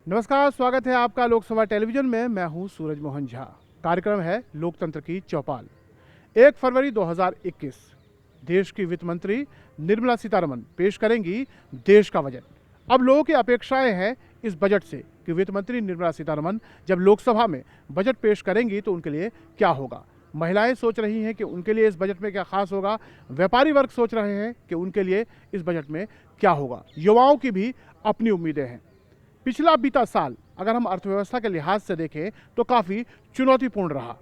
नमस्कार, स्वागत है आपका लोकसभा टेलीविजन में। मैं हूं सूरज मोहन झा। कार्यक्रम है लोकतंत्र की चौपाल। 1 फरवरी 2021 देश की वित्त मंत्री निर्मला सीतारमण पेश करेंगी देश का बजट। अब लोगों की अपेक्षाएं हैं इस बजट से कि वित्त मंत्री निर्मला सीतारमण जब लोकसभा में बजट पेश करेंगी तो उनके लिए क्या होगा। महिलाएं सोच रही हैं कि उनके लिए इस बजट में क्या खास होगा। व्यापारी वर्ग सोच रहे हैं कि उनके लिए इस बजट में क्या होगा। युवाओं की भी अपनी उम्मीदें हैं। पिछला बीता साल अगर हम अर्थव्यवस्था के लिहाज से देखें तो काफ़ी चुनौतीपूर्ण रहा।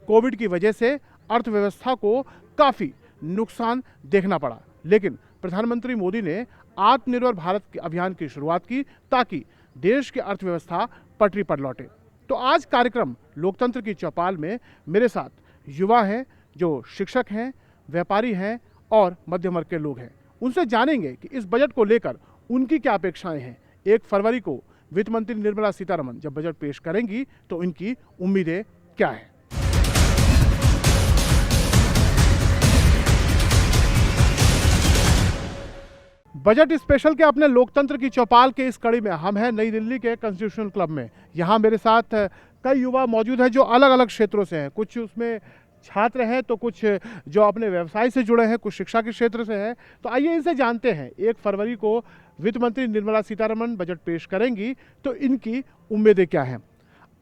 कोविड की वजह से अर्थव्यवस्था को काफ़ी नुकसान देखना पड़ा, लेकिन प्रधानमंत्री मोदी ने आत्मनिर्भर भारत अभियान की शुरुआत की ताकि देश की अर्थव्यवस्था पटरी पर लौटे। तो आज कार्यक्रम लोकतंत्र की चौपाल में मेरे साथ युवा हैं, जो शिक्षक हैं, व्यापारी हैं और मध्यम वर्ग के लोग हैं। उनसे जानेंगे कि इस बजट को लेकर उनकी क्या अपेक्षाएं हैं। 1 फरवरी को वित्त मंत्री निर्मला सीतारमण जब बजट पेश करेंगी तो इनकी उम्मीदें क्या है। बजट स्पेशल के अपने लोकतंत्र की चौपाल के इस कड़ी में हम हैं नई दिल्ली के कॉन्स्टिट्यूशनल क्लब में। यहाँ मेरे साथ कई युवा मौजूद हैं जो अलग अलग क्षेत्रों से हैं। कुछ उसमें छात्र हैं तो कुछ जो अपने व्यवसाय से जुड़े हैं, कुछ शिक्षा के क्षेत्र से हैं। तो आइए इनसे जानते हैं 1 फरवरी को वित्त मंत्री निर्मला सीतारमण बजट पेश करेंगी तो इनकी उम्मीदें क्या हैं।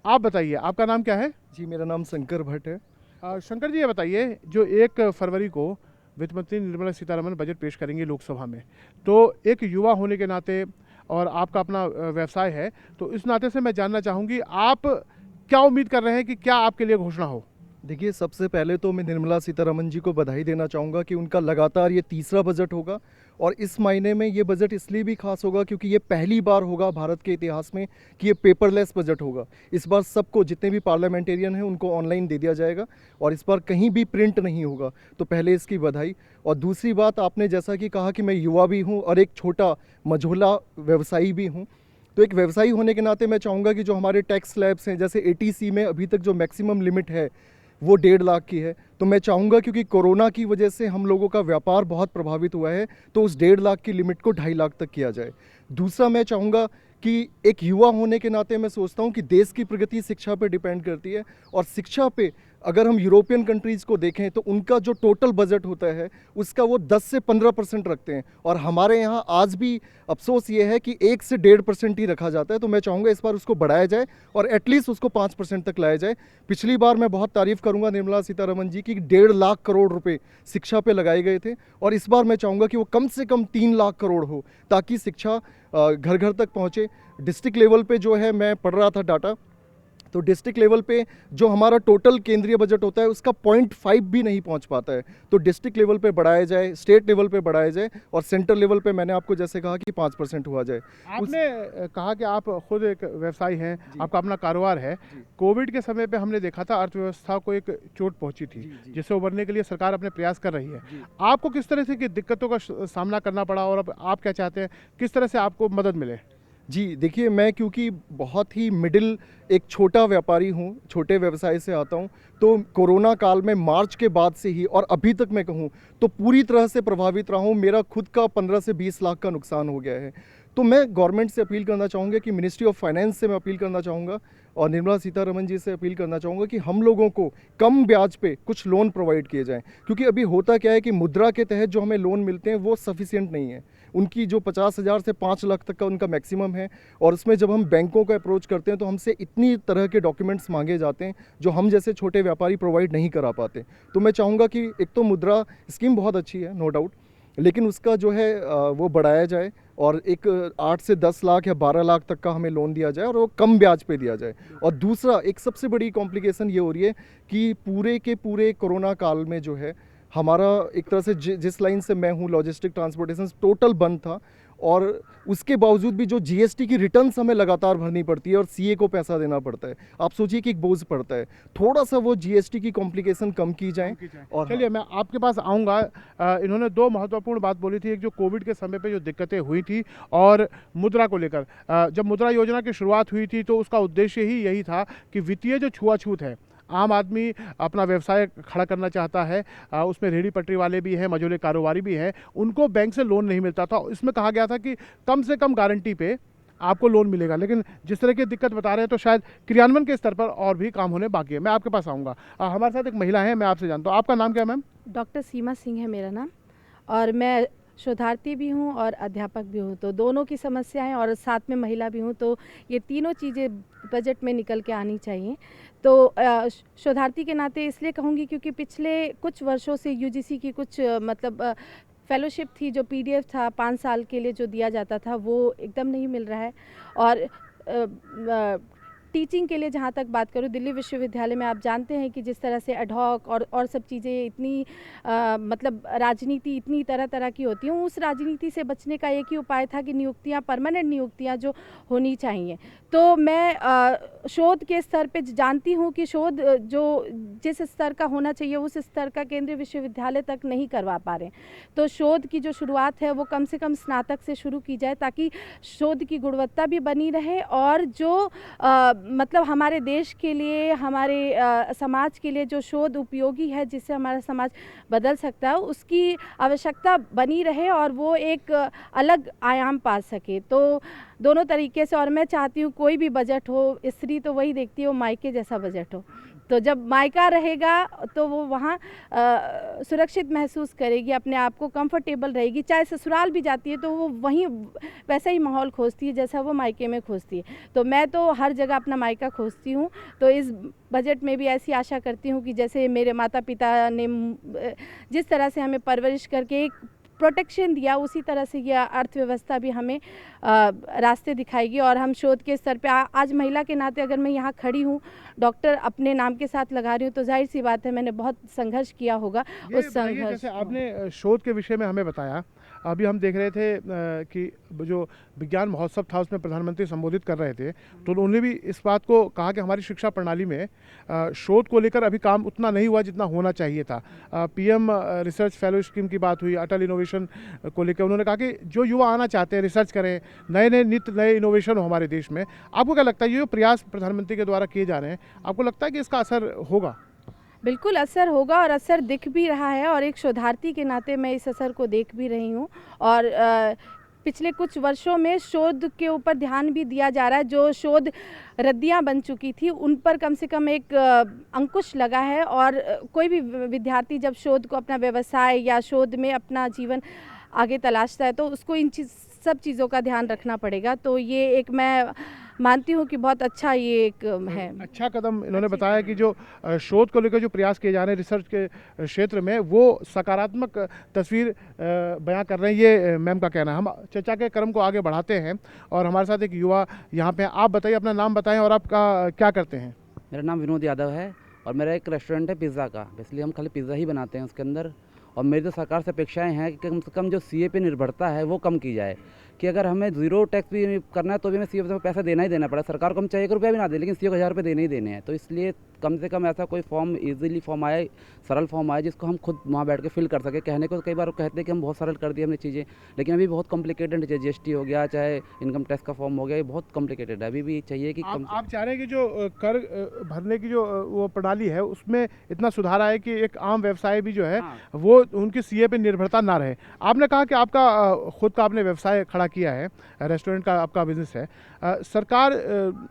आप बताइए, आपका नाम क्या है? जी, मेरा नाम शंकर भट्ट है। शंकर जी, ये बताइए, जो 1 फरवरी को वित्त मंत्री निर्मला सीतारमण बजट पेश करेंगी लोकसभा में, तो एक युवा होने के नाते और आपका अपना व्यवसाय है, तो इस नाते से मैं जानना चाहूँगी आप क्या उम्मीद कर रहे हैं कि क्या आपके लिए घोषणा हो। देखिए, सबसे पहले तो मैं निर्मला सीतारमण जी को बधाई देना चाहूँगा कि उनका लगातार ये तीसरा बजट होगा और इस महीने में ये बजट इसलिए भी खास होगा क्योंकि ये पहली बार होगा भारत के इतिहास में कि ये पेपरलेस बजट होगा। इस बार सबको, जितने भी पार्लियामेंटेरियन हैं, उनको ऑनलाइन दे दिया जाएगा और इस बार कहीं भी प्रिंट नहीं होगा। तो पहले इसकी बधाई। और दूसरी बात, आपने जैसा कि कहा कि मैं युवा भी हूँ और एक छोटा मझोला व्यवसायी भी हूँ, तो एक व्यवसायी होने के नाते मैं चाहूँगा कि जो हमारे टैक्स स्लैब्स हैं, जैसे एटीसी में अभी तक जो मैक्सिमम लिमिट है वो 1.5 लाख की है, तो मैं चाहूँगा क्योंकि कोरोना की वजह से हम लोगों का व्यापार बहुत प्रभावित हुआ है, तो उस 1.5 लाख की लिमिट को 2.5 लाख तक किया जाए। दूसरा, मैं चाहूँगा कि एक युवा होने के नाते मैं सोचता हूँ कि देश की प्रगति शिक्षा पे डिपेंड करती है और शिक्षा पे अगर हम यूरोपियन कंट्रीज़ को देखें तो उनका जो टोटल बजट होता है उसका वो 10 से 15% रखते हैं और हमारे यहाँ आज भी अफसोस ये है कि 1 से 1.5% ही रखा जाता है। तो मैं चाहूँगा इस बार उसको बढ़ाया जाए और एटलीस्ट उसको 5% तक लाया जाए। पिछली बार मैं बहुत तारीफ़ करूँगा निर्मला सीतारमण जी की, 1.5 लाख करोड़ रुपए शिक्षा पे लगाए गए थे और इस बार मैं चाहूँगा कि वो कम से कम 3 लाख करोड़ हो ताकि शिक्षा घर घर तक पहुँचे। डिस्ट्रिक्ट लेवल पे जो है, मैं पढ़ रहा था डाटा, तो डिस्ट्रिक्ट लेवल पे जो हमारा टोटल केंद्रीय बजट होता है उसका 0.5 भी नहीं पहुंच पाता है। तो डिस्ट्रिक्ट लेवल पे बढ़ाया जाए, स्टेट लेवल पे बढ़ाया जाए और सेंट्रल लेवल पे मैंने आपको जैसे कहा कि 5% हुआ जाए। आपने कहा कि आप खुद एक व्यवसायी हैं, आपका अपना कारोबार है। कोविड के समय पे हमने देखा था अर्थव्यवस्था को एक चोट पहुंची थी, जिससे उबरने के लिए सरकार अपने प्रयास कर रही है। आपको किस तरह से की दिक्कतों का सामना करना पड़ा और अब आप क्या चाहते हैं, किस तरह से आपको मदद मिले? जी, देखिए, मैं क्योंकि बहुत ही मिडिल एक छोटा व्यापारी हूँ, छोटे व्यवसाय से आता हूँ, तो कोरोना काल में मार्च के बाद से ही और अभी तक मैं कहूँ तो पूरी तरह से प्रभावित रहा हूँ। मेरा खुद का 15 से 20 लाख का नुकसान हो गया है। तो मैं गवर्नमेंट से अपील करना चाहूँगा कि मिनिस्ट्री ऑफ फाइनेंस से मैं अपील करना चाहूँगा और निर्मला सीतारमण जी से अपील करना चाहूँगा कि हम लोगों को कम ब्याज पे कुछ लोन प्रोवाइड किए जाएं, क्योंकि अभी होता क्या है कि मुद्रा के तहत जो हमें लोन मिलते हैं वो सफिशिएंट नहीं है। उनकी जो 50,000 से 5 लाख तक का उनका मैक्सिमम है और उसमें जब हम बैंकों को अप्रोच करते हैं तो हमसे इतनी तरह के डॉक्यूमेंट्स मांगे जाते हैं जो हम जैसे छोटे व्यापारी प्रोवाइड नहीं करा पाते। तो मैं चाहूँगा कि एक तो मुद्रा स्कीम बहुत अच्छी है, नो डाउट, लेकिन उसका जो है वो बढ़ाया जाए और एक 8 से 10 लाख या 12 लाख तक का हमें लोन दिया जाए और वो कम ब्याज पे दिया जाए। और दूसरा, एक सबसे बड़ी कॉम्प्लिकेशन ये हो रही है कि पूरे के पूरे कोरोना काल में जो है हमारा एक तरह से जिस लाइन से मैं हूँ, लॉजिस्टिक ट्रांसपोर्टेशन टोटल बंद था और उसके बावजूद भी जो जीएसटी की रिटर्न्स हमें लगातार भरनी पड़ती है और सीए को पैसा देना पड़ता है। आप सोचिए कि एक बोझ पड़ता है। थोड़ा सा वो जीएसटी की कॉम्प्लिकेशन कम की जाए। और चलिए, मैं आपके पास आऊँगा। इन्होंने 2 महत्वपूर्ण बात बोली थी। एक जो कोविड के समय पे जो दिक्कतें हुई थी और मुद्रा को लेकर। जब मुद्रा योजना की शुरुआत हुई थी तो उसका उद्देश्य ही यही था कि वित्तीय जो छुआछूत है, आम आदमी अपना व्यवसाय खड़ा करना चाहता है, उसमें रेहड़ी पटरी वाले भी हैं, मझोले कारोबारी भी हैं, उनको बैंक से लोन नहीं मिलता था। इसमें कहा गया था कि कम से कम गारंटी पे आपको लोन मिलेगा, लेकिन जिस तरह की दिक्कत बता रहे हैं तो शायद क्रियान्वयन के स्तर पर और भी काम होने बाकी है। मैं आपके पास आऊँगा। हमारे साथ एक महिला है, मैं आपसे जानता हूँ, आपका नाम क्या है मैम? डॉक्टर सीमा सिंह है मेरा नाम, और मैं शोधार्थी भी हूँ और अध्यापक भी हूँ, तो दोनों की समस्या है, और साथ में महिला भी हूँ, तो ये तीनों चीज़ें बजट में निकल के आनी चाहिए। तो शोधार्थी के नाते इसलिए कहूँगी क्योंकि पिछले कुछ वर्षों से यूजीसी की कुछ फेलोशिप थी, जो पीडीएफ था 5 साल के लिए जो दिया जाता था, वो एकदम नहीं मिल रहा है। और टीचिंग के लिए जहाँ तक बात करूँ, दिल्ली विश्वविद्यालय में आप जानते हैं कि जिस तरह से एडहॉक और सब चीज़ें इतनी मतलब राजनीति इतनी तरह तरह की होती हैं, उस राजनीति से बचने का एक ही उपाय था कि नियुक्तियाँ, परमानेंट नियुक्तियाँ जो होनी चाहिए। तो मैं शोध के स्तर पे जानती हूँ कि शोध जो जिस स्तर का होना चाहिए उस स्तर का केंद्रीय विश्वविद्यालय तक नहीं करवा पा रहे। तो शोध की जो शुरुआत है वो कम से कम स्नातक से शुरू की जाए, ताकि शोध की गुणवत्ता भी बनी रहे, और जो मतलब हमारे देश के लिए, हमारे समाज के लिए जो शोध उपयोगी है, जिससे हमारा समाज बदल सकता है, उसकी आवश्यकता बनी रहे और वो एक अलग आयाम पा सके। तो दोनों तरीके से, और मैं चाहती हूँ कोई भी बजट हो, स्त्री तो वही देखती है वो मायके जैसा बजट हो। तो जब मायका रहेगा तो वो वहाँ सुरक्षित महसूस करेगी, अपने आप को कंफर्टेबल रहेगी। चाहे ससुराल भी जाती है तो वो वहीं वैसा ही माहौल खोजती है जैसा वो मायके में खोजती है। तो मैं तो हर जगह अपना मायका खोजती हूँ। तो इस बजट में भी ऐसी आशा करती हूँ कि जैसे मेरे माता पिता ने जिस तरह से हमें परवरिश करके एक प्रोटेक्शन दिया, उसी तरह से यह अर्थव्यवस्था भी हमें रास्ते दिखाएगी। और हम शोध के स्तर पे आज महिला के नाते अगर मैं यहाँ खड़ी हूँ, डॉक्टर अपने नाम के साथ लगा रही हूँ, तो जाहिर सी बात है मैंने बहुत संघर्ष किया होगा। उस संघर्ष, जैसे आपने शोध के विषय में हमें बताया, अभी हम देख रहे थे कि जो विज्ञान महोत्सव था उसमें प्रधानमंत्री संबोधित कर रहे थे, तो उन्होंने भी इस बात को कहा कि हमारी शिक्षा प्रणाली में शोध को लेकर अभी काम उतना नहीं हुआ जितना होना चाहिए था। पीएम रिसर्च फेलो स्कीम की बात हुई, अटल इनोवेशन को लेकर उन्होंने कहा कि जो युवा आना चाहते हैं, रिसर्च करें, नए नए नित्य नए इनोवेशन हो हमारे देश में। आपको क्या लगता है ये जो प्रयास प्रधानमंत्री के द्वारा किए जा रहे हैं, आपको लगता है कि इसका असर होगा? बिल्कुल असर होगा, और असर दिख भी रहा है, और एक शोधार्थी के नाते मैं इस असर को देख भी रही हूँ। और पिछले कुछ वर्षों में शोध के ऊपर ध्यान भी दिया जा रहा है। जो शोध रद्दियाँ बन चुकी थी उन पर कम से कम एक अंकुश लगा है, और कोई भी विद्यार्थी जब शोध को अपना व्यवसाय या शोध में अपना जीवन आगे तलाशता है तो उसको इन सब चीज़ों का ध्यान रखना पड़ेगा। तो ये एक मैं मानती हूँ कि बहुत अच्छा ये एक है, अच्छा कदम। इन्होंने बताया कि जो शोध को लेकर जो प्रयास किए जा रहे हैं रिसर्च के क्षेत्र में, वो सकारात्मक तस्वीर बयां कर रहे हैं, ये मैम का कहना है। हम चर्चा के क्रम को आगे बढ़ाते हैं और हमारे साथ एक युवा यहाँ पे हैं। आप बताइए, अपना नाम बताएं और आप क्या करते हैं? मेरा नाम विनोद यादव है और मेरा एक रेस्टोरेंट है पिज़्ज़ा का, इसलिए हम खाली पिज़्ज़ा ही बनाते हैं उसके अंदर। और मेरी तो सरकार से अपेक्षाएं हैं कि कम से कम जो सीए पे निर्भरता है वो कम की जाए, कि अगर हमें ज़ीरो टैक्स भी करना है तो भी हमें सीए पे पैसा देना ही देना पड़ा। सरकार को हम चाहिए 1 रुपया भी ना दे, लेकिन सीए को 1000 रुपये देने ही देने हैं। तो इसलिए कम से कम ऐसा कोई फॉर्म ईजिली फॉर्म आए, सरल फॉर्म आए, जिसको हम खुद वहाँ बैठ के फिल कर सके। कहने को कई बार कहते हैं कि हम बहुत सरल कर दिए हमने चीज़ें, लेकिन अभी बहुत कॉम्प्लिकेटेड है। जीएसटी हो गया, चाहे इनकम टैक्स का फॉर्म हो गया, ये बहुत कॉम्प्लिकेटेड है। अभी भी चाहिए कि आप चाह रहे हैं कि जो कर भरने की जो वो प्रणाली है उसमें इतना सुधार आए कि एक आम व्यवसाय भी जो है वो उनकी सीए पे निर्भरता ना रहे। आपने कहा कि आपका खुद का आपने व्यवसाय खड़ा किया है, रेस्टोरेंट का आपका बिजनेस है। सरकार,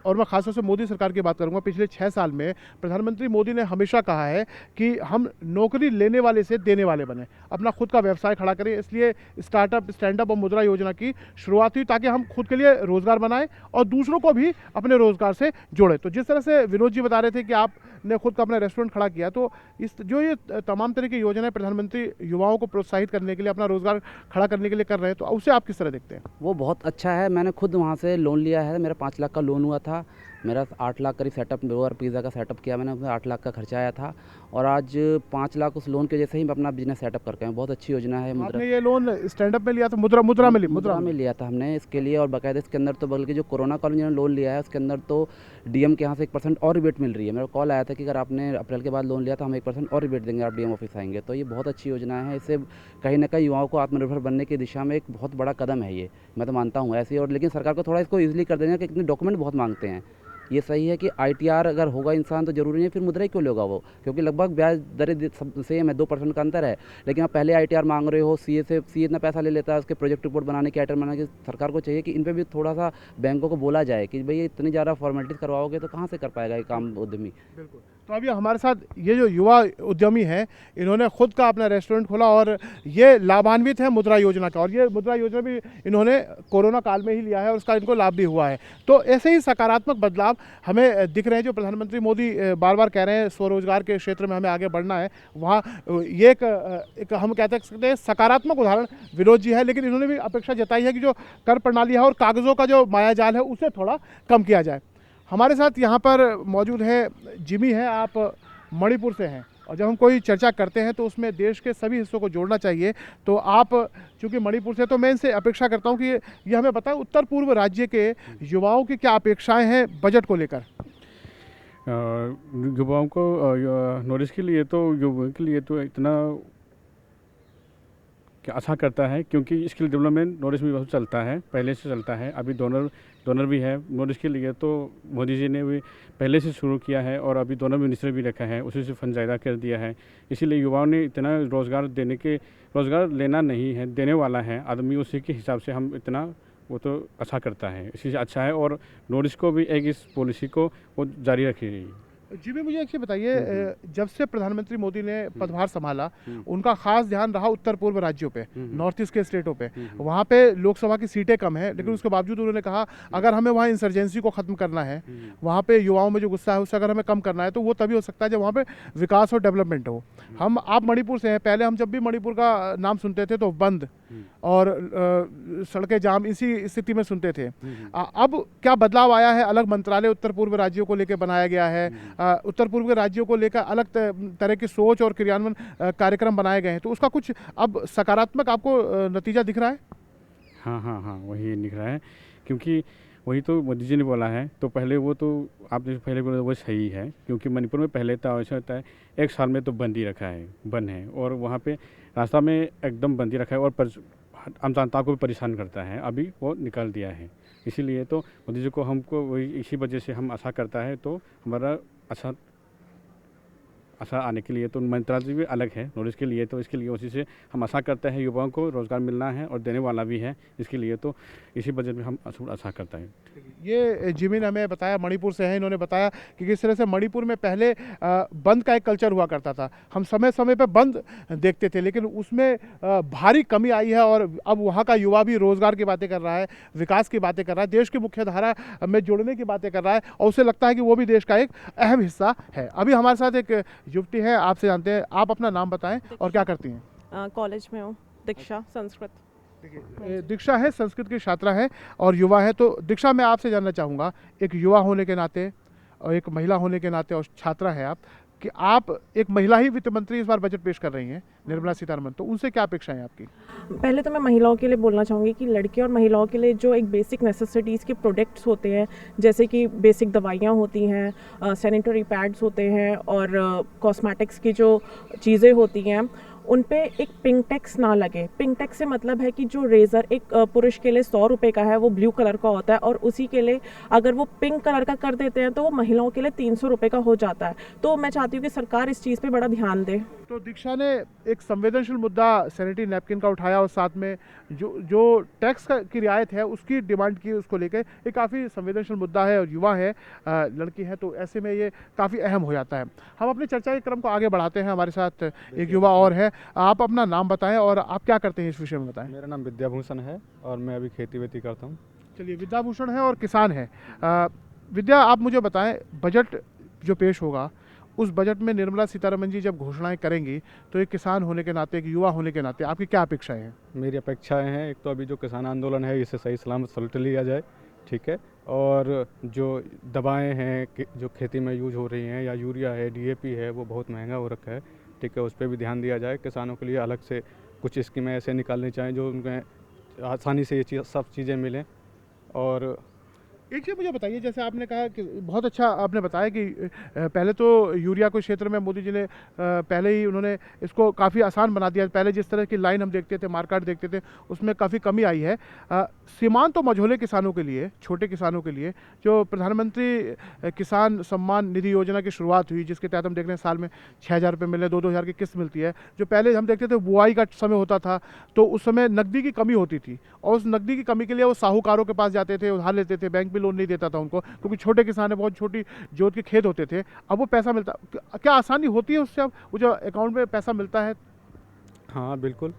और मैं खासतौर से मोदी सरकार की बात करूंगा, पिछले 6 साल में प्रधानमंत्री मोदी ने हमेशा कहा है कि हम नौकरी लेने वाले से देने वाले बने, अपना खुद का व्यवसाय खड़ा करें। इसलिए स्टार्टअप, स्टैंड अप और मुद्रा योजना की शुरुआत हुई, ताकि हम खुद के लिए रोजगार बनाएं और दूसरों को भी अपने रोजगार से जोड़ें। तो जिस तरह से विनोद जी बता रहे थे कि आपने खुद का अपना रेस्टोरेंट खड़ा किया, तो इस जो ये तमाम तरह की योजनाएं प्रधानमंत्री युवाओं को प्रोत्साहित करने के लिए, अपना रोजगार खड़ा करने के लिए कर रहे हैं, तो उसे आप किस तरह देखते हैं? वो बहुत अच्छा है। मैंने खुद वहाँ से लोन लिया है, मेरा 5 लाख का लोन हुआ था। मेरा 8 लाख करीब सेटअप और पिज़्ज़ा का सेटअप किया मैंने, उसमें 8 लाख का खर्चा आया था, और आज 5 लाख उस लोन की वजह से ही मैं अपना बिजनेस सेटअप करके बहुत अच्छी योजना है। आपने ये लोन स्टैंड अप में लिया था? मुद्रा में लिया था हमने इसके लिए, और बाकायदा इसके अंदर तो बल्कि जो कोरोना काल में जिन्होंने लोन लिया है उसके अंदर तो डीएम के यहाँ से 1% और रिबेट मिल रही है। मेरा कॉल आया था कि अगर आपने अप्रैल के बाद लोन लिया तो हम 1% और रिबेट देंगे, आप डीएम ऑफिस आएंगे। तो ये बहुत अच्छी योजना है। इससे कहीं ना कहीं युवाओं को आत्मनिर्भर बनने की दिशा में एक बहुत बड़ा कदम है ये, मैं तो मानता हूँ ऐसे। और लेकिन सरकार को थोड़ा इसको ईजिली कर देना, कि इतने डॉक्यूमेंट बहुत मांगते हैं, ये सही है कि ITR अगर होगा इंसान तो ज़रूरी नहीं फिर मुद्रा ही क्यों लेगा वो, क्योंकि लगभग ब्याज दरें सब सेम है, 2% का अंतर है। लेकिन आप पहले ITR मांग रहे हो, CA इतना पैसा ले लेता है उसके प्रोजेक्ट रिपोर्ट बनाने के, आइटम बनाने के। सरकार को चाहिए कि इन पर भी थोड़ा सा बैंकों को बोला जाए कि भाई इतनी ज़्यादा फॉर्मेलिटीज़ करवाओगे तो कहाँ से कर पाएगा ये काम उद्यमी। बिल्कुल। तो अभी हमारे साथ ये जो युवा उद्यमी हैं, इन्होंने खुद का अपना रेस्टोरेंट खोला और ये लाभान्वित है मुद्रा योजना का, और ये मुद्रा योजना भी इन्होंने कोरोना काल में ही लिया है और उसका इनको लाभ भी हुआ है। तो ऐसे ही सकारात्मक बदलाव हमें दिख रहे हैं जो प्रधानमंत्री मोदी बार बार कह रहे हैं स्वरोजगार के क्षेत्र में हमें आगे बढ़ना है। वहाँ ये एक हम कह सकते हैं सकारात्मक उदाहरण विनोद जी है, लेकिन इन्होंने भी अपेक्षा जताई है कि जो कर प्रणाली है और कागज़ों का जो मायाजाल है उसे थोड़ा कम किया जाए। हमारे साथ यहाँ पर मौजूद है जिमी है, आप मणिपुर से हैं, और जब हम कोई चर्चा करते हैं तो उसमें देश के सभी हिस्सों को जोड़ना चाहिए। तो आप चूँकि मणिपुर से, तो मैं इनसे अपेक्षा करता हूँ कि ये हमें बताएं उत्तर पूर्व राज्य के युवाओं की क्या अपेक्षाएं हैं बजट को लेकर। युवाओं को नॉर्थ ईस्ट के लिए तो युवाओं के लिए तो इतना क्या आशा करता है, क्योंकि स्किल डेवलपमेंट नॉर्थ ईस्ट में बहुत चलता है, पहले से चलता है। अभी डोनर भी है नॉर्थ ईस्ट के लिए, तो मोदी जी ने भी पहले से शुरू किया है और अभी डोनर मिनिस्टर भी रखा है, उसी से फंड ज़्यादा कर दिया है। इसीलिए युवाओं ने इतना रोज़गार लेना नहीं है, देने वाला है आदमी, उसी के हिसाब से हम इतना वो तो अच्छा करता है, इसी से अच्छा है। और नॉर्थ ईस्ट को भी एक इस पॉलिसी को वो जारी रखेगी। जी भी मुझे एक चीज़ बताइए, जब से प्रधानमंत्री मोदी ने पदभार संभाला उनका खास ध्यान रहा उत्तर पूर्व राज्यों पे, नॉर्थ ईस्ट के स्टेटों पे। वहाँ पे लोकसभा की सीटें कम हैं, लेकिन उसके बावजूद उन्होंने कहा अगर हमें वहाँ इंसर्जेंसी को ख़त्म करना है, वहाँ पे युवाओं में जो गुस्सा है उसे अगर हमें कम करना है, तो वो तभी हो सकता है जब वहाँ पे विकास और डेवलपमेंट हो। आप मणिपुर से हैं, पहले हम जब भी मणिपुर का नाम सुनते थे तो बंद और सड़कें जाम इसी स्थिति में सुनते थे। अब क्या बदलाव आया है? अलग मंत्रालय उत्तर पूर्व राज्यों को लेकर बनाया गया है, उत्तर पूर्व के राज्यों को लेकर अलग तरह की सोच और क्रियान्वयन कार्यक्रम बनाए गए हैं, तो उसका कुछ अब सकारात्मक आपको नतीजा दिख रहा है? हाँ, वही दिख रहा है, क्योंकि वही तो मोदी जी ने बोला है। तो पहले वो तो आपने पहले बोला वो सही है, क्योंकि मणिपुर में पहले तो ऐसा होता है 1 साल में तो बंद ही रखा है, बंद है, और वहाँ पे रास्ता में एकदम बंद ही रखा है और आम जनता को भी परेशान करता है। अभी वो निकाल दिया है, इसीलिए तो मोदी जी को हमको वही इसी वजह से हम आशा करता है, तो हमारा आशा आने के लिए तो मंत्रालय भी अलग है नॉर्थ ईस्ट के लिए, तो इसके लिए उसी से हम आशा करते हैं युवाओं को रोज़गार मिलना है और देने वाला भी है, इसके लिए तो इसी बजट में हम आशा करते हैं। ये जिमी ने हमें बताया, मणिपुर से है, इन्होंने बताया कि किस तरह से मणिपुर में पहले बंद का एक कल्चर हुआ करता था, हम समय समय पर बंद देखते थे, लेकिन उसमें भारी कमी आई है और अब वहाँ का युवा भी रोज़गार की बातें कर रहा है, विकास की बातें कर रहा है, देश की मुख्य धारा में जुड़ने की बातें कर रहा है, और उसे लगता है कि वो भी देश का एक अहम हिस्सा है। अभी हमारे साथ एक युवती है, आपसे जानते हैं, आप अपना नाम बताएं और क्या करती हैं? कॉलेज में हूँ, दीक्षा संस्कृत। दीक्षा है, संस्कृत की छात्रा है और युवा है। तो दीक्षा, मैं आपसे जानना चाहूँगा, एक युवा होने के नाते और एक महिला होने के नाते और छात्रा है आप, कि आप एक महिला ही वित्त मंत्री इस बार बजट पेश कर रही हैं, निर्मला सीतारमण, तो उनसे क्या अपेक्षाएं आपकी? पहले तो मैं महिलाओं के लिए बोलना चाहूँगी कि लड़की और महिलाओं के लिए जो एक बेसिक नेसेसिटीज़ के प्रोडक्ट्स होते हैं, जैसे कि बेसिक दवाइयाँ होती हैं, सैनिटरी पैड्स होते हैं और कॉस्मेटिक्स की जो चीज़ें होती हैं, उन पे एक पिंक टैक्स ना लगे। पिंक टैक्स से मतलब है कि जो रेज़र एक पुरुष के लिए 100 रुपये का है वो ब्लू कलर का होता है, और उसी के लिए अगर वो पिंक कलर का कर देते हैं तो वो महिलाओं के लिए 300 रुपये का हो जाता है। तो मैं चाहती हूँ कि सरकार इस चीज़ पे बड़ा ध्यान दे। तो दीक्षा ने एक संवेदनशील मुद्दा सैनिटरी नैपकिन का उठाया और साथ में जो टैक्स की रियायत है उसकी डिमांड की, उसको लेकर ये काफ़ी संवेदनशील मुद्दा है और युवा है, लड़की है, तो ऐसे में ये काफ़ी अहम हो जाता है। हम अपनी चर्चा के क्रम को आगे बढ़ाते हैं, हमारे साथ एक युवा और है, आप अपना नाम बताएं और आप क्या करते हैं इस विषय में बताएं। मेरा नाम विद्याभूषण है और मैं अभी खेती वेती करता हूँ। चलिए, विद्याभूषण है और किसान है। विद्या, आप मुझे बताएं, बजट जो पेश होगा उस बजट में निर्मला सीतारमण जी जब घोषणाएं करेंगी तो एक किसान होने के नाते, एक युवा होने के नाते आपकी क्या अपेक्षाएं हैं? मेरी अपेक्षाएं हैं, एक तो अभी जो किसान आंदोलन है इसे सही सलामत सलट लिया जाए, ठीक है, और जो दवाएं हैं जो खेती में यूज हो रही हैं, या यूरिया है, DAP है, वो बहुत महंगा हो रखा है, ठीक है, उस पर भी ध्यान दिया जाए। किसानों के लिए अलग से कुछ स्कीमें ऐसे निकालनी चाहिए जो उनमें आसानी से ये सब चीज़ें मिलें, और एक चीज़ मुझे बताइए, जैसे आपने कहा कि बहुत अच्छा आपने बताया कि पहले तो यूरिया के क्षेत्र में मोदी जी ने पहले ही उन्होंने इसको काफ़ी आसान बना दिया। पहले जिस तरह की लाइन हम देखते थे, मार्केट देखते थे, उसमें काफ़ी कमी आई है। सीमांत और मझोले किसानों के लिए, छोटे किसानों के लिए जो प्रधानमंत्री किसान सम्मान निधि योजना की शुरुआत हुई, जिसके तहत हम देख रहे हैं साल में 6,000 रुपये मिले, 2-2 हज़ार की किस्त मिलती है। जो पहले हम देखते थे बुआई का समय होता था तो उस समय नकदी की कमी होती थी, और उस नकदी की कमी के लिए वो साहूकारों के पास जाते थे, उधार लेते थे, बैंक भी लोन नहीं देता था उनको, क्योंकि छोटे किसान है, बहुत छोटी जोत के खेत होते थे। अब वो पैसा मिलता, क्या आसानी होती है उससे? अब वो जो अकाउंट में पैसा मिलता है? हाँ बिल्कुल,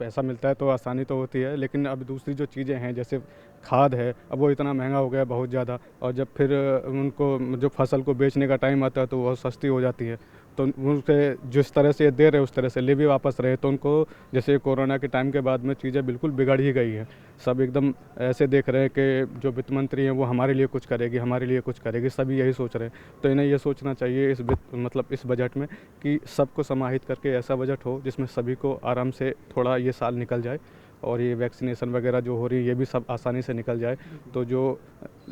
पैसा मिलता है तो आसानी तो होती है, लेकिन अब दूसरी जो चीज़ें हैं जैसे खाद है, अब वो इतना महंगा हो गया है बहुत ज़्यादा, और जब फिर उनको जो फसल को बेचने का टाइम आता है तो वो सस्ती हो जाती है, तो उनसे जिस तरह से दे रहे उस तरह से ले भी वापस रहे, तो उनको जैसे कोरोना के टाइम के बाद में चीज़ें बिल्कुल बिगड़ ही गई है। सब एकदम ऐसे देख रहे हैं कि जो वित्त मंत्री हैं वो हमारे लिए कुछ करेगी, हमारे लिए कुछ करेगी, सभी यही सोच रहे हैं। तो इन्हें ये सोचना चाहिए इस बजट में कि सबको समाहित करके ऐसा बजट हो जिसमें सभी को आराम से थोड़ा ये साल निकल जाए, और ये वैक्सीनेशन वगैरह जो हो रही है ये भी सब आसानी से निकल जाए, तो जो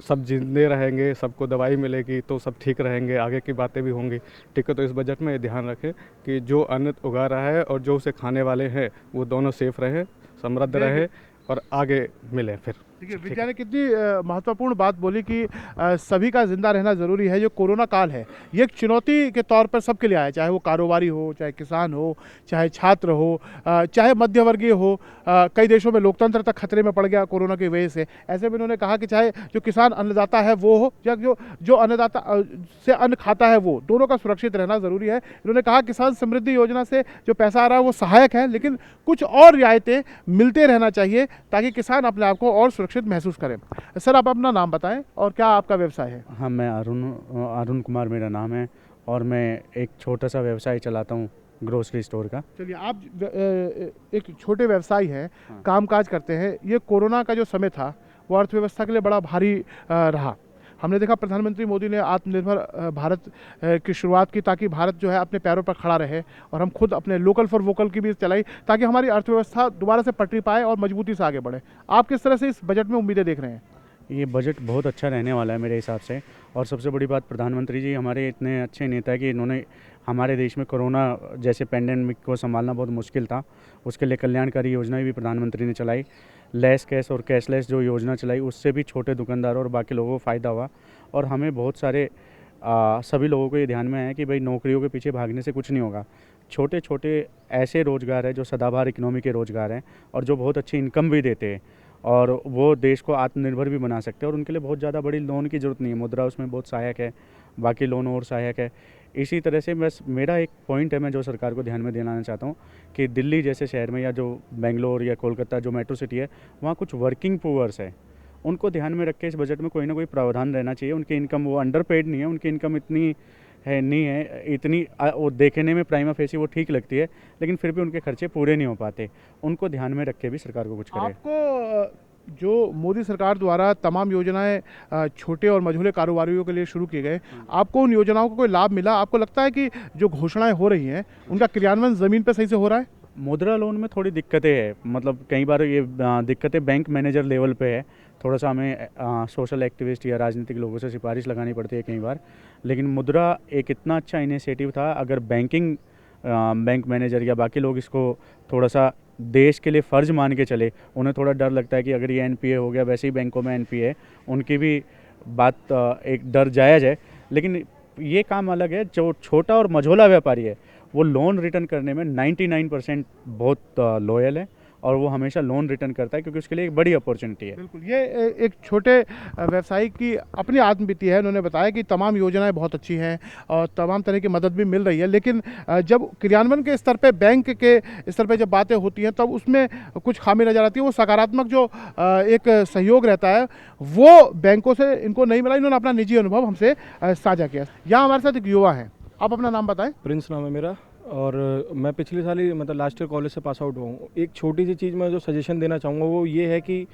सब जिंदे रहेंगे, सबको दवाई मिलेगी, तो सब ठीक रहेंगे, आगे की बातें भी होंगी। ठीक है, तो इस बजट में ये ध्यान रखें कि जो अन्न उगा रहा है और जो उसे खाने वाले हैं वो दोनों सेफ रहे, समृद्ध रहे और आगे मिले फिर। देखिए, विद्या ने कितनी महत्वपूर्ण बात बोली कि सभी का जिंदा रहना ज़रूरी है। जो कोरोना काल है ये एक चुनौती के तौर पर सबके लिए आया, चाहे वो कारोबारी हो, चाहे किसान हो, चाहे छात्र हो, चाहे मध्यवर्गीय हो। कई देशों में लोकतंत्र तक खतरे में पड़ गया कोरोना की वजह से। ऐसे में उन्होंने कहा कि चाहे जो किसान अन्नदाता है वो हो, या जो अन्नदाता से अन्न खाता है वो, दोनों का सुरक्षित रहना ज़रूरी है। इन्होंने कहा किसान समृद्धि योजना से जो पैसा आ रहा है वो सहायक है, लेकिन कुछ और रियायतें मिलते रहना चाहिए ताकि किसान अपने आप को और सुरक्षित महसूस करें। सर, आप अपना नाम बताएं और क्या आपका व्यवसाय है? हाँ, मैं अरुण कुमार मेरा नाम है, और मैं एक छोटा सा व्यवसाय चलाता हूँ, ग्रोसरी स्टोर का। चलिए, आप एक छोटे व्यवसायी हैं, हाँ। कामकाज करते हैं। ये कोरोना का जो समय था वो अर्थव्यवस्था के लिए बड़ा भारी रहा। हमने देखा प्रधानमंत्री मोदी ने आत्मनिर्भर भारत की शुरुआत की, ताकि भारत जो है अपने पैरों पर खड़ा रहे, और हम खुद अपने लोकल फॉर वोकल की भी चलाई, ताकि हमारी अर्थव्यवस्था दोबारा से पटरी पाए और मजबूती से आगे बढ़े। आप किस तरह से इस बजट में उम्मीदें देख रहे हैं? ये बजट बहुत अच्छा रहने वाला है मेरे हिसाब से, और सबसे बड़ी बात, प्रधानमंत्री जी हमारे इतने अच्छे नेता है कि इन्होंने हमारे देश में कोरोना जैसे पेंडेमिक को संभालना बहुत मुश्किल था, उसके लिए कल्याणकारी योजनाएं भी प्रधानमंत्री ने चलाई। लेस कैश और कैशलेस जो योजना चलाई, उससे भी छोटे दुकानदारों और बाकी लोगों को फ़ायदा हुआ, और हमें बहुत सारे सभी लोगों को ये ध्यान में आया कि भाई नौकरियों के पीछे भागने से कुछ नहीं होगा। छोटे छोटे ऐसे रोज़गार हैं जो सदाबहार इकनॉमी के रोज़गार हैं, और जो बहुत अच्छी इनकम भी देते हैं, और वो देश को आत्मनिर्भर भी बना सकते हैं, और उनके लिए बहुत ज़्यादा बड़ी लोन की ज़रूरत नहीं है। मुद्रा उसमें बहुत सहायक है, बाकी लोन और सहायक है। इसी तरह से बस मेरा एक पॉइंट है, मैं जो सरकार को ध्यान में दिलाना चाहता हूँ कि दिल्ली जैसे शहर में, या जो बेंगलोर या कोलकाता जो मेट्रो सिटी है, वहाँ कुछ वर्किंग पुअर्स है, उनको ध्यान में रख के इस बजट में कोई ना कोई प्रावधान रहना चाहिए। उनकी इनकम, वो अंडर पेड नहीं है, उनकी इनकम इतनी है नहीं है, इतनी वो देखने में प्राइमा फेसी वो ठीक लगती है, लेकिन फिर भी उनके खर्चे पूरे नहीं हो पाते। उनको ध्यान में रख के भी सरकार को कुछ करे। आपको जो मोदी सरकार द्वारा तमाम योजनाएं छोटे और मझोले कारोबारियों के लिए शुरू किए गए, आपको उन योजनाओं को कोई लाभ मिला? आपको लगता है कि जो घोषणाएं हो रही हैं उनका क्रियान्वयन ज़मीन पर सही से हो रहा है? मुद्रा लोन में थोड़ी दिक्कतें हैं, मतलब कई बार ये दिक्कतें बैंक मैनेजर लेवल पे है, थोड़ा सा हमें सोशल एक्टिविस्ट या राजनीतिक लोगों से सिफारिश लगानी पड़ती है कई बार। लेकिन मुद्रा एक इतना अच्छा इनिशिएटिव था, अगर बैंक मैनेजर या बाकी लोग इसको थोड़ा सा देश के लिए फ़र्ज मान के चले, उन्हें थोड़ा डर लगता है कि अगर ये एनपीए हो गया, वैसे ही बैंकों में एनपीए, उनकी भी बात एक डर जायज़ है। लेकिन ये काम अलग है, जो छोटा और मझोला व्यापारी है वो लोन रिटर्न करने में 99% बहुत लॉयल है, और वो हमेशा लोन रिटर्न करता है, क्योंकि उसके लिए एक बड़ी अपॉर्चुनिटी है। बिल्कुल, ये एक छोटे व्यवसायी की अपनी आत्मबीती है। उन्होंने बताया कि तमाम योजनाएं बहुत अच्छी हैं और तमाम तरह की मदद भी मिल रही है, लेकिन जब क्रियान्वयन के स्तर पे, बैंक के स्तर पे जब बातें होती हैं, तब उसमें कुछ खामी नज़र आती है। वो सकारात्मक जो एक सहयोग रहता है वो बैंकों से इनको नहीं मिला। इन्होंने अपना निजी अनुभव हमसे साझा किया। यहाँ हमारे साथ एक युवा हैं, आप अपना नाम बताएं। प्रिंस नाम है मेरा, और मैं पिछले साल ही मतलब लास्ट ईयर कॉलेज से पास आउट हुआ हूँ। एक छोटी सी चीज़ मैं जो सजेशन देना चाहूँगा वो ये है कि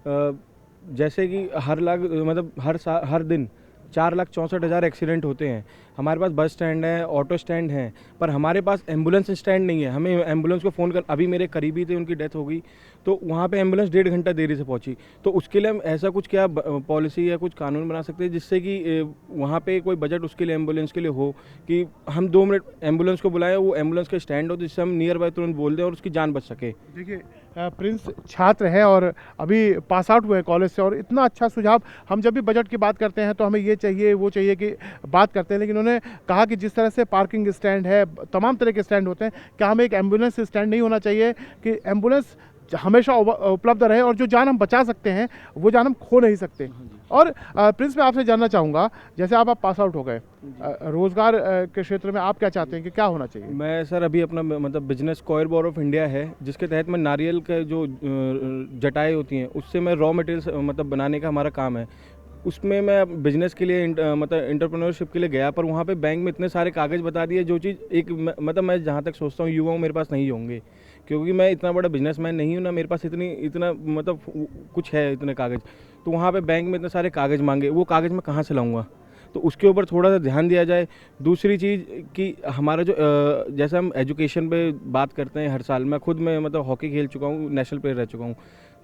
जैसे कि हर दिन 4,64,000 एक्सीडेंट होते हैं। हमारे पास बस स्टैंड है, ऑटो स्टैंड है, पर हमारे पास एम्बुलेंस स्टैंड नहीं है। हमें एम्बुलेंस को फ़ोन कर, अभी मेरे करीबी थे, उनकी डेथ हो गई, तो वहाँ पे एम्बुलेंस 1.5 घंटा देरी से पहुँची। तो उसके लिए हम ऐसा कुछ क्या पॉलिसी या कुछ कानून बना सकते हैं जिससे कि वहाँ पे कोई बजट उसके लिए एम्बुलेंस के लिए हो, कि हम 2 मिनट एम्बुलेंस को बुलाएं, वो एम्बुलेंस का स्टैंड हो जिससे हम नियर बाय तुरंत बोल दें और उसकी जान बच सके। देखिए प्रिंस छात्र हैं और अभी पास आउट हुए हैं कॉलेज से, और इतना अच्छा सुझाव, हम जब भी बजट की बात करते हैं तो हमें ये चाहिए वो चाहिए कि बात करते हैं, लेकिन उन्होंने कहा कि जिस तरह से पार्किंग स्टैंड है, तमाम तरह के स्टैंड होते हैं, क्या हमें एक एम्बुलेंस स्टैंड नहीं होना चाहिए कि एम्बुलेंस हमेशा उपलब्ध रहे और जो जान हम बचा सकते हैं वो जान हम खो नहीं सकते। और प्रिंस मैं आपसे जानना चाहूँगा, जैसे आप पास आउट हो गए, रोज़गार के क्षेत्र में आप क्या चाहते हैं कि क्या होना चाहिए? मैं सर अभी अपना मतलब business coir board of India है, जिसके तहत मैं नारियल के जो जटाएँ होती हैं उससे मैं रॉ मटेरियल मतलब बनाने का हमारा काम है। उसमें मैं बिज़नेस के लिए मतलब एंटरप्रेन्योरशिप के लिए गया, पर वहाँ पे बैंक में इतने सारे कागज़ बता दिए जो चीज़ एक मतलब मैं जहाँ तक सोचता हूँ युवाओं मेरे पास नहीं होंगे, क्योंकि मैं इतना बड़ा बिजनेसमैन नहीं हूँ ना, मेरे पास इतना मतलब कुछ है इतने कागज़। तो वहाँ पे बैंक में इतने सारे कागज़ मांगे, वो कागज़ मैं कहाँ से लाऊँगा? तो उसके ऊपर थोड़ा सा ध्यान दिया जाए। दूसरी चीज़ कि हमारा जो जैसे हम एजुकेशन पे बात करते हैं हर साल, मैं खुद में मतलब हॉकी खेल चुका हूँ, नेशनल प्लेयर रह चुका हूँ,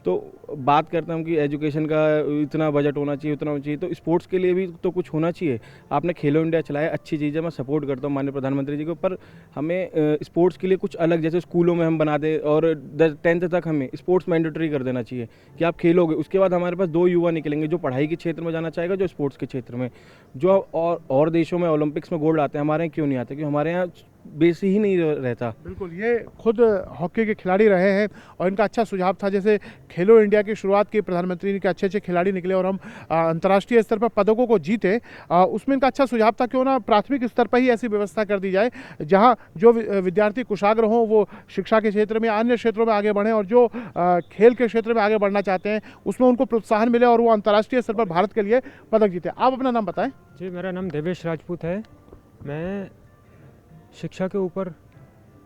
तो बात करता हूँ कि एजुकेशन का इतना बजट होना चाहिए, उतना होना चाहिए, तो स्पोर्ट्स के लिए भी तो कुछ होना चाहिए। आपने खेलो इंडिया चलाया, अच्छी चीज़ है, मैं सपोर्ट करता हूँ माननीय प्रधानमंत्री जी को, पर हमें स्पोर्ट्स के लिए कुछ अलग, जैसे स्कूलों में हम बना दें और 10th तक हमें स्पोर्ट्स मैंडेटरी कर देना चाहिए कि आप खेलोगे, उसके बाद हमारे पास 2 युवा निकलेंगे, जो पढ़ाई के क्षेत्र में जाना चाहेगा, जो स्पोर्ट्स के क्षेत्र में। जो और देशों में ओलंपिक्स में गोल्ड आते हैं, हमारे यहाँ क्यों नहीं आते? क्योंकि हमारे यहाँ बेस ही नहीं रहता। बिल्कुल, ये खुद हॉकी के खिलाड़ी रहे हैं और इनका अच्छा सुझाव था, जैसे खेलो इंडिया की शुरुआत की प्रधानमंत्री ने कि अच्छे अच्छे खिलाड़ी निकले और हम अंतर्राष्ट्रीय स्तर पर पदकों को जीते, उसमें इनका अच्छा सुझाव था क्यों ना प्राथमिक स्तर पर ही ऐसी व्यवस्था कर दी जाए जहां जो विद्यार्थी कुशाग्र हों वो शिक्षा के क्षेत्र में, अन्य क्षेत्रों में आगे बढ़ें, और जो खेल के क्षेत्र में आगे बढ़ना चाहते हैं उसमें उनको प्रोत्साहन मिले और वो अंतर्राष्ट्रीय स्तर पर भारत के लिए पदक जीते। आप अपना नाम बताएं। जी, मेरा नाम देवेश राजपूत है। मैं शिक्षा के ऊपर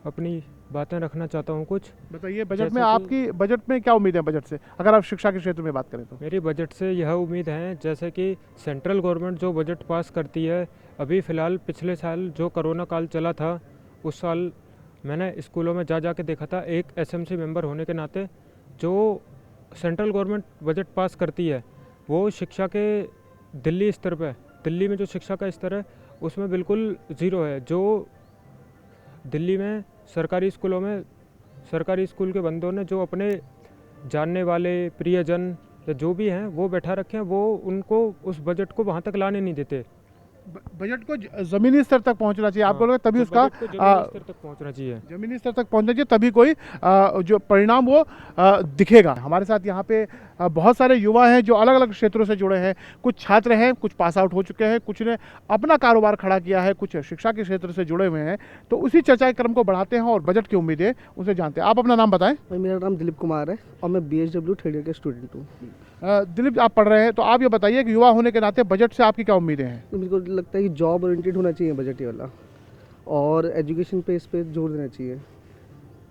अपनी बातें रखना चाहता हूँ। कुछ बताइए, बजट में आपकी बजट में क्या उम्मीद है? बजट से अगर आप शिक्षा के क्षेत्र में बात करें तो मेरी बजट से यह उम्मीद है, जैसे कि सेंट्रल गवर्नमेंट जो बजट पास करती है, अभी फ़िलहाल पिछले साल जो कोरोना काल चला था, उस साल मैंने स्कूलों में जा के देखा था, एक SMC मेंबर होने के नाते जो सेंट्रल गवर्नमेंट बजट पास करती है वो शिक्षा के दिल्ली स्तर पर, दिल्ली में जो शिक्षा का स्तर है उसमें बिल्कुल ज़ीरो है। जो दिल्ली में सरकारी स्कूलों में सरकारी स्कूल के बंदों ने जो अपने जानने वाले प्रियजन या जो भी हैं वो बैठा रखे हैं, वो उनको उस बजट को वहाँ तक लाने नहीं देते। बजट को ज़मीनी स्तर तक पहुंचना चाहिए, आपको लगता है तभी उसका ज़मीनी स्तर तक पहुँचना चाहिए, ज़मीनी स्तर तक पहुंचना चाहिए, तभी कोई जो परिणाम वो दिखेगा। हमारे साथ यहाँ पे बहुत सारे युवा हैं जो अलग अलग क्षेत्रों से जुड़े हैं, कुछ छात्र हैं, कुछ पास आउट हो चुके हैं, कुछ ने अपना कारोबार खड़ा किया है, कुछ शिक्षा के क्षेत्र से जुड़े हुए हैं। तो उसी चर्चा के क्रम को बढ़ाते हैं और बजट की उम्मीदें उनसे जानते हैं। आप अपना नाम बताएं। मेरा नाम दिलीप कुमार है और मैं BHW थर्ड ईयर का स्टूडेंट हूँ। दिलीप, आप पढ़ रहे हैं, तो आप ये बताइए कि युवा होने के नाते बजट से आपकी क्या उम्मीदें हैं? तो मेरे को लगता है कि जॉब ओरिएंटेड होना चाहिए बजट ये वाला, और एजुकेशन पे इस पे जोर देना चाहिए।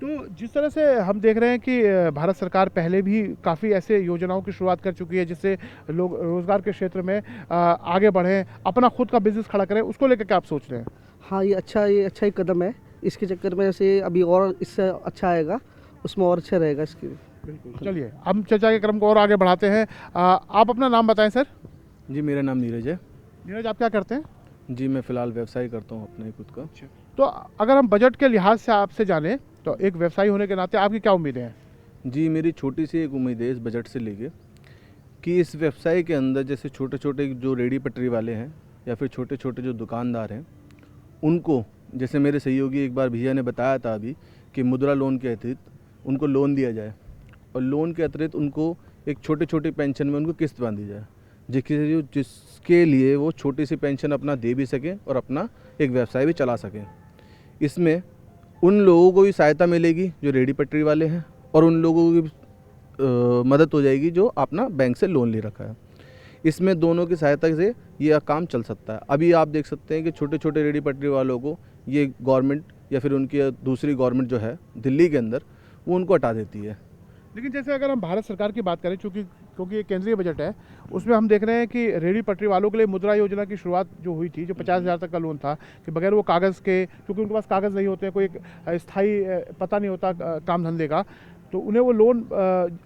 तो जिस तरह से हम देख रहे हैं कि भारत सरकार पहले भी काफ़ी ऐसे योजनाओं की शुरुआत कर चुकी है जिससे लोग रोज़गार के क्षेत्र में आगे बढ़ें, अपना खुद का बिजनेस खड़ा करें, उसको लेकर क्या आप सोच रहे हैं? हाँ, ये अच्छा ही कदम है। इसके चक्कर में जैसे अभी और इससे अच्छा आएगा, उसमें और अच्छा रहेगा इसके। बिल्कुल, चलिए हम चर्चा के क्रम को और आगे बढ़ाते हैं। आप अपना नाम बताएं सर। जी, मेरा नाम नीरज है। नीरज, आप क्या करते हैं? जी, मैं फ़िलहाल व्यवसाय करता हूँ अपने खुद का। तो अगर हम बजट के लिहाज से आपसे जानें तो एक व्यवसायी होने के नाते आपकी क्या उम्मीदें हैं? जी, मेरी छोटी सी एक उम्मीद है इस बजट से लेके कि इस व्यवसाय के अंदर जैसे छोटे छोटे जो रेडी पटरी वाले हैं या फिर छोटे छोटे जो दुकानदार हैं, उनको जैसे मेरे सहयोगी एक बार भैया ने बताया था अभी कि मुद्रा लोन के अतिरिक्त उनको लोन दिया जाए, और लोन के अतिरिक्त उनको एक छोटे छोटी पेंशन में उनको किस्त बांधी जाए, जिसके लिए वो छोटी सी पेंशन अपना दे भी सकें और अपना एक व्यवसाय भी चला सकें। इसमें उन लोगों को भी सहायता मिलेगी जो रेडी पटरी वाले हैं, और उन लोगों की भी मदद हो जाएगी जो अपना बैंक से लोन ले रखा है। इसमें दोनों की सहायता से ये काम चल सकता है। अभी आप देख सकते हैं कि छोटे छोटे रेडी पटरी वालों को ये गवर्नमेंट या फिर उनकी दूसरी गवर्नमेंट जो है दिल्ली के अंदर, वो उनको हटा देती है, लेकिन जैसे अगर हम भारत सरकार की बात करें, क्योंकि ये केंद्रीय बजट है, उसमें हम देख रहे हैं कि रेहड़ी पटरी वालों के लिए मुद्रा योजना की शुरुआत जो हुई थी, जो 50,000 तक का लोन था, कि बगैर वो कागज़ के, क्योंकि उनके पास कागज़ नहीं होते, कोई एक स्थायी पता नहीं होता काम धंधे का, तो उन्हें वो लोन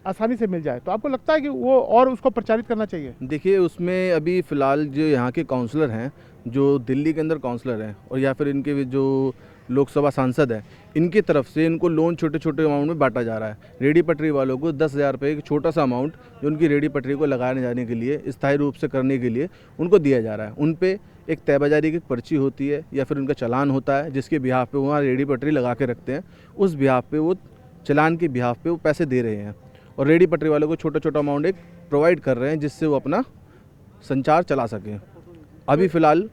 आसानी से मिल जाए। तो आपको लगता है कि वो और उसको प्रचारित करना चाहिए? देखिए, उसमें अभी फ़िलहाल जो यहाँ के काउंसलर हैं, जो दिल्ली के अंदर काउंसलर हैं, और या फिर इनके जो लोकसभा सांसद हैं, इनकी तरफ से इनको लोन छोटे छोटे अमाउंट में बांटा जा रहा है। रेहड़ी पटरी वालों को 10,000 रुपये एक छोटा सा अमाउंट जो उनकी रेहड़ी पटरी को लगाने जाने के लिए, स्थायी रूप से करने के लिए उनको दिया जा रहा है। उन पे एक तय बाजारी की पर्ची होती है या फिर उनका चालान होता है, जिसके बिहाफ पे वो वहाँ रेहड़ी पटरी लगा के रखते हैं। उस बिहाफ पे वो चालान के बिहाफ पे वो पैसे दे रहे हैं और रेहड़ी पटरी वालों को छोटा छोटा अमाउंट एक प्रोवाइड कर रहे हैं, जिससे वो अपना संचार चला सकें। अभी फ़िलहाल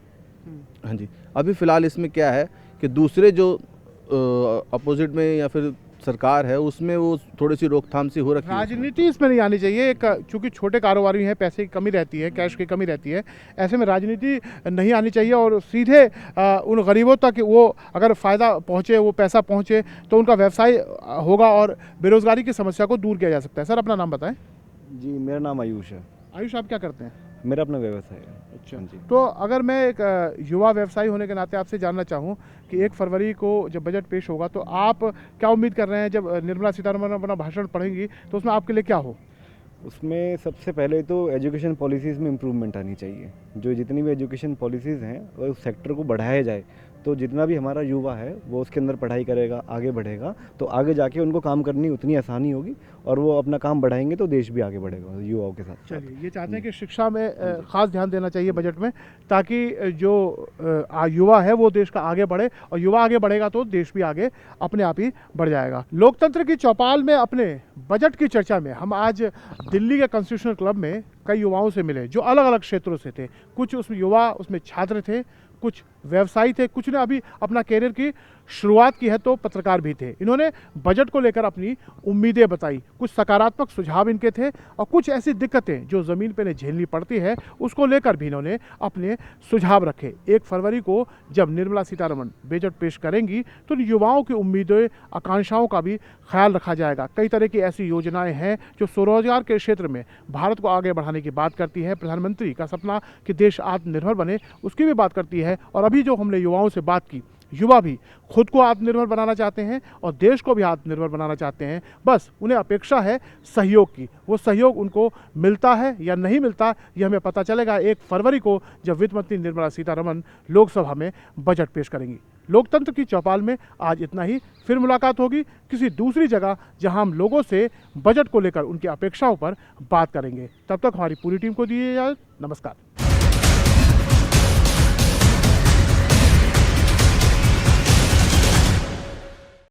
हाँ जी, अभी फ़िलहाल इसमें क्या है कि दूसरे जो अपोजिट में या फिर सरकार है, उसमें वो थोड़ी सी रोकथाम सी हो रखी है। राजनीति इसमें नहीं आनी चाहिए। एक चूँकि छोटे कारोबारी हैं, पैसे की कमी रहती है, कैश की कमी रहती है, ऐसे में राजनीति नहीं आनी चाहिए और सीधे उन गरीबों तक वो अगर फ़ायदा पहुँचे, वो पैसा पहुँचे, तो उनका व्यवसाय होगा और बेरोज़गारी की समस्या को दूर किया जा सकता है। सर, अपना नाम बताएं। जी, मेरा नाम आयुष है। आयुष, आप क्या करते हैं? मेरा अपना व्यवसाय है। अच्छा जी। तो अगर मैं एक युवा व्यवसायी होने के नाते आपसे जानना चाहूँ कि 1 फरवरी को जब बजट पेश होगा, तो आप क्या उम्मीद कर रहे हैं? जब निर्मला सीतारमण अपना भाषण पढ़ेंगी तो उसमें आपके लिए क्या हो? उसमें सबसे पहले तो एजुकेशन पॉलिसीज़ में इम्प्रूवमेंट आनी चाहिए। जो जितनी भी एजुकेशन पॉलिसीज़ हैं वो उस सेक्टर को बढ़ाया जाए, तो जितना भी हमारा युवा है वो उसके अंदर पढ़ाई करेगा, आगे बढ़ेगा, तो आगे जाके उनको काम करनी उतनी आसानी होगी और वो अपना काम बढ़ाएंगे तो देश भी आगे बढ़ेगा युवाओं के साथ। चलिए, ये चाहते हैं कि शिक्षा में खास ध्यान देना चाहिए बजट में, ताकि जो युवा है वो देश का आगे बढ़े, और युवा आगे बढ़ेगा तो देश भी आगे अपने आप ही बढ़ जाएगा। लोकतंत्र की चौपाल में अपने बजट की चर्चा में हम आज दिल्ली के कॉन्स्टिट्यूशनल क्लब में कई युवाओं से मिले, जो अलग अलग क्षेत्रों से थे। कुछ उसमें युवा, उसमें छात्र थे, कुछ व्यवसायी थे, कुछ ने अभी अपना कैरियर की शुरुआत की है, तो पत्रकार भी थे। इन्होंने बजट को लेकर अपनी उम्मीदें बताई, कुछ सकारात्मक सुझाव इनके थे और कुछ ऐसी दिक्कतें जो ज़मीन पे इन्हें झेलनी पड़ती है, उसको लेकर भी इन्होंने अपने सुझाव रखे। 1 फरवरी को जब निर्मला सीतारमण बजट पेश करेंगी तो युवाओं की उम्मीदें, आकांक्षाओं का भी ख्याल रखा जाएगा। कई तरह की ऐसी योजनाएं हैं जो स्वरोजगार के क्षेत्र में भारत को आगे बढ़ाने की बात करती है। प्रधानमंत्री का सपना कि देश आत्मनिर्भर बने, उसकी भी बात करती है। और अभी जो हमने युवाओं से बात की, युवा भी खुद को आत्मनिर्भर बनाना चाहते हैं और देश को भी आत्मनिर्भर बनाना चाहते हैं। बस उन्हें अपेक्षा है सहयोग की। वो सहयोग उनको मिलता है या नहीं मिलता, ये हमें पता चलेगा 1 फरवरी को, जब वित्त मंत्री निर्मला सीतारमण लोकसभा में बजट पेश करेंगी। लोकतंत्र की चौपाल में आज इतना ही। फिर मुलाकात होगी किसी दूसरी जगह, जहां हम लोगों से बजट को लेकर उनकी अपेक्षाओं पर बात करेंगे। तब तक हमारी पूरी टीम को दीजिए इजाज़त। नमस्कार।